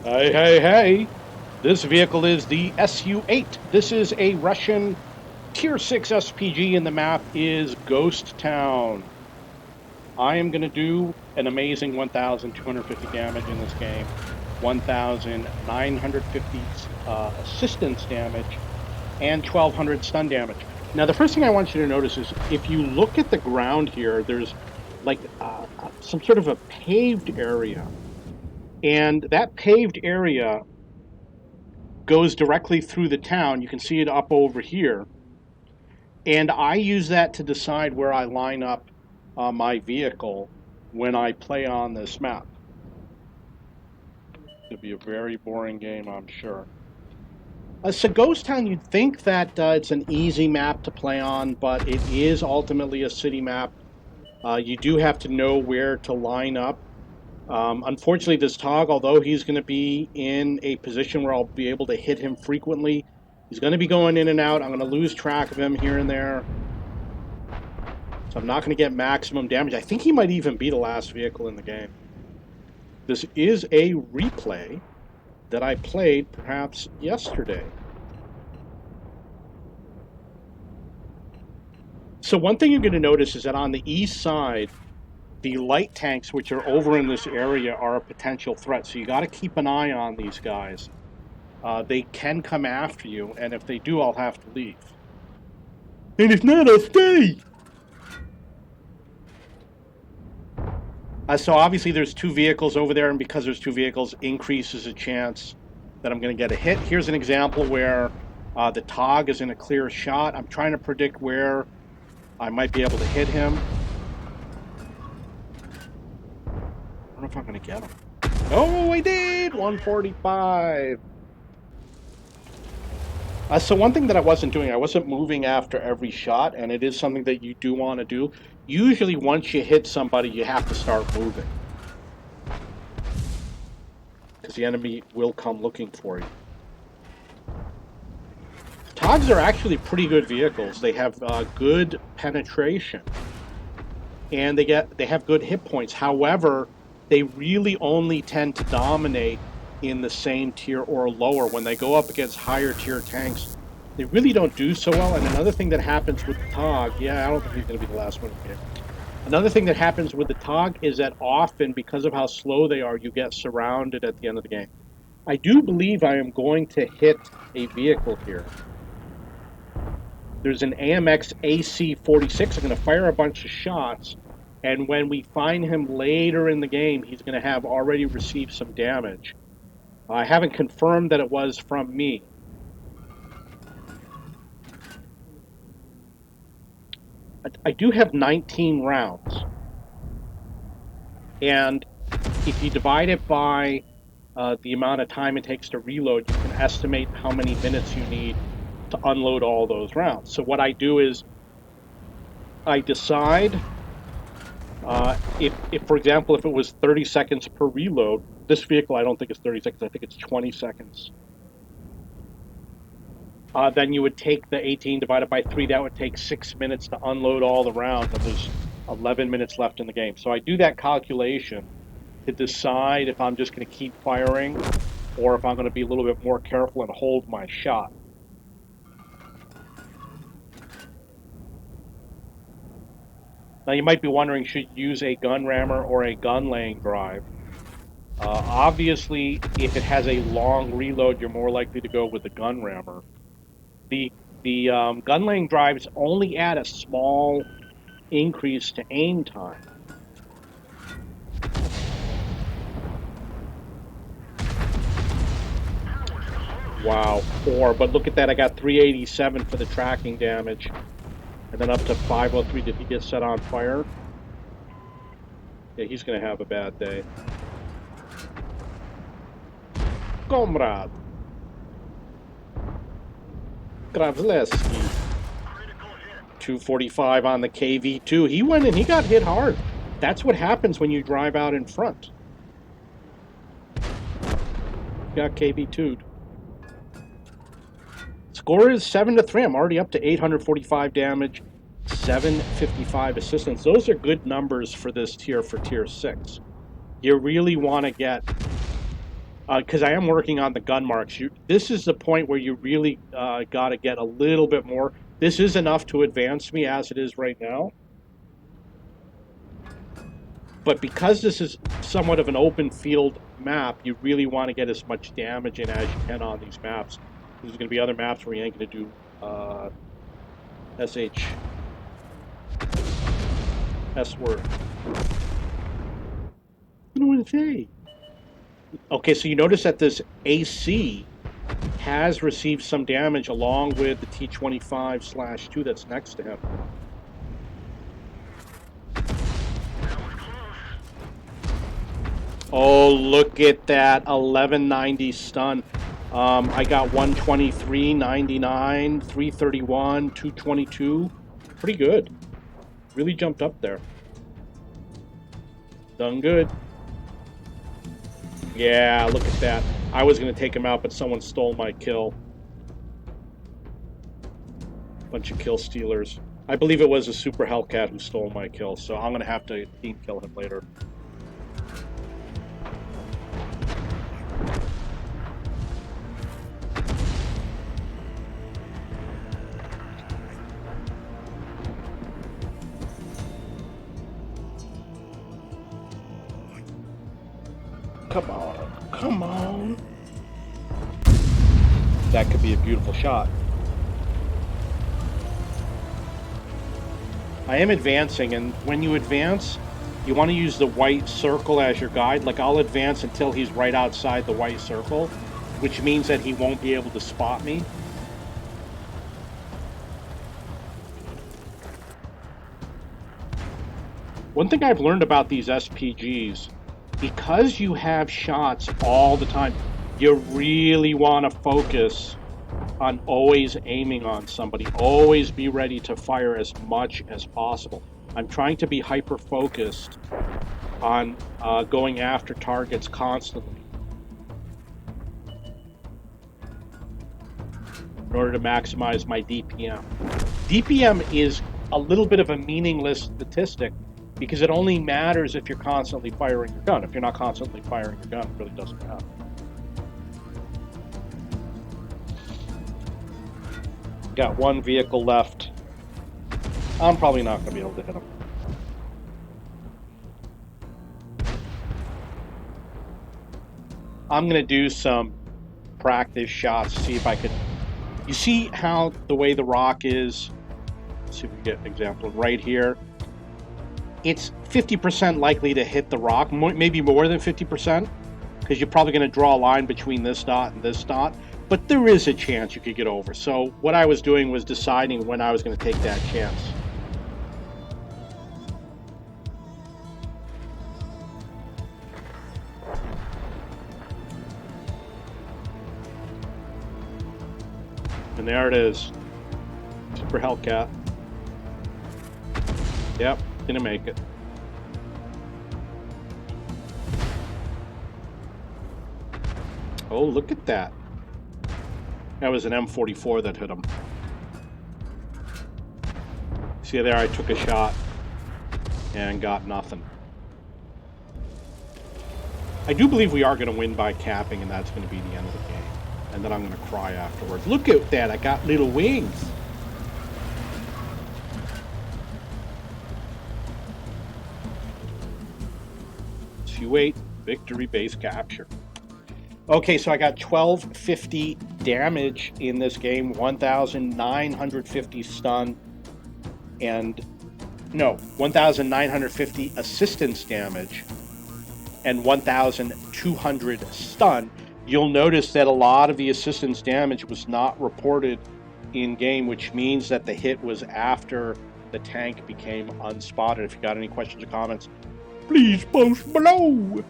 Hey, hey, hey! This vehicle is the SU8. This is a Russian Tier 6 SPG, and the map is Ghost Town. I am going to do an amazing 1,250 damage in this game, 1,950 assistance damage, and 1,200 stun damage. Now, the first thing I want you to notice is if you look at the ground here, there's like some sort of a paved area. And that paved area goes directly through the town. You can see it up over here. And I use that to decide where I line up my vehicle when I play on this map. It'll be a very boring game, I'm sure. So Ghost Town, you'd think that it's an easy map to play on, but it is ultimately a city map. You do have to know where to line up. Unfortunately, this Tog, although he's going to be in a position where I'll be able to hit him frequently, he's going to be going in and out. I'm going to lose track of him here and there. So I'm not going to get maximum damage. I think he might even be the last vehicle in the game. This is a replay that I played perhaps yesterday. So one thing you're going to notice is that on the east side, the light tanks, which are over in this area, are a potential threat. So you got to keep an eye on these guys. They can come after you, and if they do, I'll have to leave. And if not, I'll stay! So obviously there's two vehicles over there, and because there's two vehicles, increases the chance that I'm going to get a hit. Here's an example where the Tog is in a clear shot. I'm trying to predict where I might be able to hit him. I don't know if I'm going to get him. Oh, I did! 145! So one thing that I wasn't doing, I wasn't moving after every shot, and it is something that you do want to do. Usually once you hit somebody, you have to start moving, because the enemy will come looking for you. Togs are actually pretty good vehicles. They have good penetration, and they have good hit points. However, they really only tend to dominate in the same tier or lower. When they go up against higher tier tanks, they really don't do so well. And another thing that happens with the Tog, yeah, I don't think he's going to be the last one in the game. Another thing that happens with the Tog is that often, because of how slow they are, you get surrounded at the end of the game. I do believe I am going to hit a vehicle here. There's an AMX AC-46. I'm going to fire a bunch of shots, and when we find him later in the game, he's going to have already received some damage. I haven't confirmed that it was from me. I do have 19 rounds, and if you divide it by the amount of time it takes to reload, you can estimate how many minutes you need to unload all those rounds. So what I do is I decide if, for example, if it was 30 seconds per reload, this vehicle I don't think is 30 seconds, I think it's 20 seconds. Then you would take the 18 divided by 3, that would take 6 minutes to unload all the rounds, and there's 11 minutes left in the game. So I do that calculation to decide if I'm just going to keep firing or if I'm going to be a little bit more careful and hold my shot. Now you might be wondering, should you use a gun rammer or a gun laying drive? Obviously, if it has a long reload, you're more likely to go with the gun rammer. The gun laying drives only add a small increase to aim time. Wow, 4, but look at that, I got 387 for the tracking damage, and then up to 503. Did he get set on fire? Yeah, he's going to have a bad day. Comrade Kravleski. 245 on the KV2. He went and he got hit hard. That's what happens when you drive out in front. Got KV2'd. Score is 7-3. I'm already up to 845 damage, 755 assistance. Those are good numbers for this tier, for tier 6. You really want to get because I am working on the gun marks. This is the point where you really got to get a little bit more. This is enough to advance me as it is right now. But because this is somewhat of an open field map, you really want to get as much damage in as you can on these maps. There's going to be other maps where you ain't going to do SH. S word. I don't want to say. Okay, so you notice that this AC has received some damage along with the T-25/2 that's next to him. Oh, look at that 1190 stun. I got 123, 99, 331, 222. Pretty good. Really jumped up there. Done good. Yeah, look at that. I was going to take him out, but someone stole my kill. Bunch of kill stealers. I believe it was a Super Hellcat who stole my kill, so I'm going to have to team kill him later. Come on, come on. That could be a beautiful shot. I am advancing, and when you advance, you want to use the white circle as your guide. Like, I'll advance until he's right outside the white circle, which means that he won't be able to spot me. One thing I've learned about these SPGs, because you have shots all the time, you really want to focus on always aiming on somebody. Always be ready to fire as much as possible. I'm trying to be hyper-focused on going after targets constantly in order to maximize my DPM. DPM is a little bit of a meaningless statistic because it only matters if you're constantly firing your gun. If you're not constantly firing your gun, it really doesn't matter. Got one vehicle left. I'm probably not going to be able to hit him. I'm going to do some practice shots, see if I could... You see how the way the rock is? Let's see if we can get an example right here. It's 50% likely to hit the rock, maybe more than 50%, because you're probably going to draw a line between this dot and this dot, but there is a chance you could get over. So what I was doing was deciding when I was going to take that chance. And there it is. Super Hellcat. Yep, gonna make it. Oh, look at that. That was an M44 that hit him. See there, I took a shot and got nothing. I do believe we are going to win by capping, and that's going to be the end of the game. And then I'm going to cry afterwards. Look at that, I got little wings. SU8, victory base capture. Okay, so I got 1250 damage in this game, 1,950 stun, and no, 1,950 assistance damage, and 1,200 stun. You'll notice that a lot of the assistance damage was not reported in game, which means that the hit was after the tank became unspotted. If you got any questions or comments, please post below.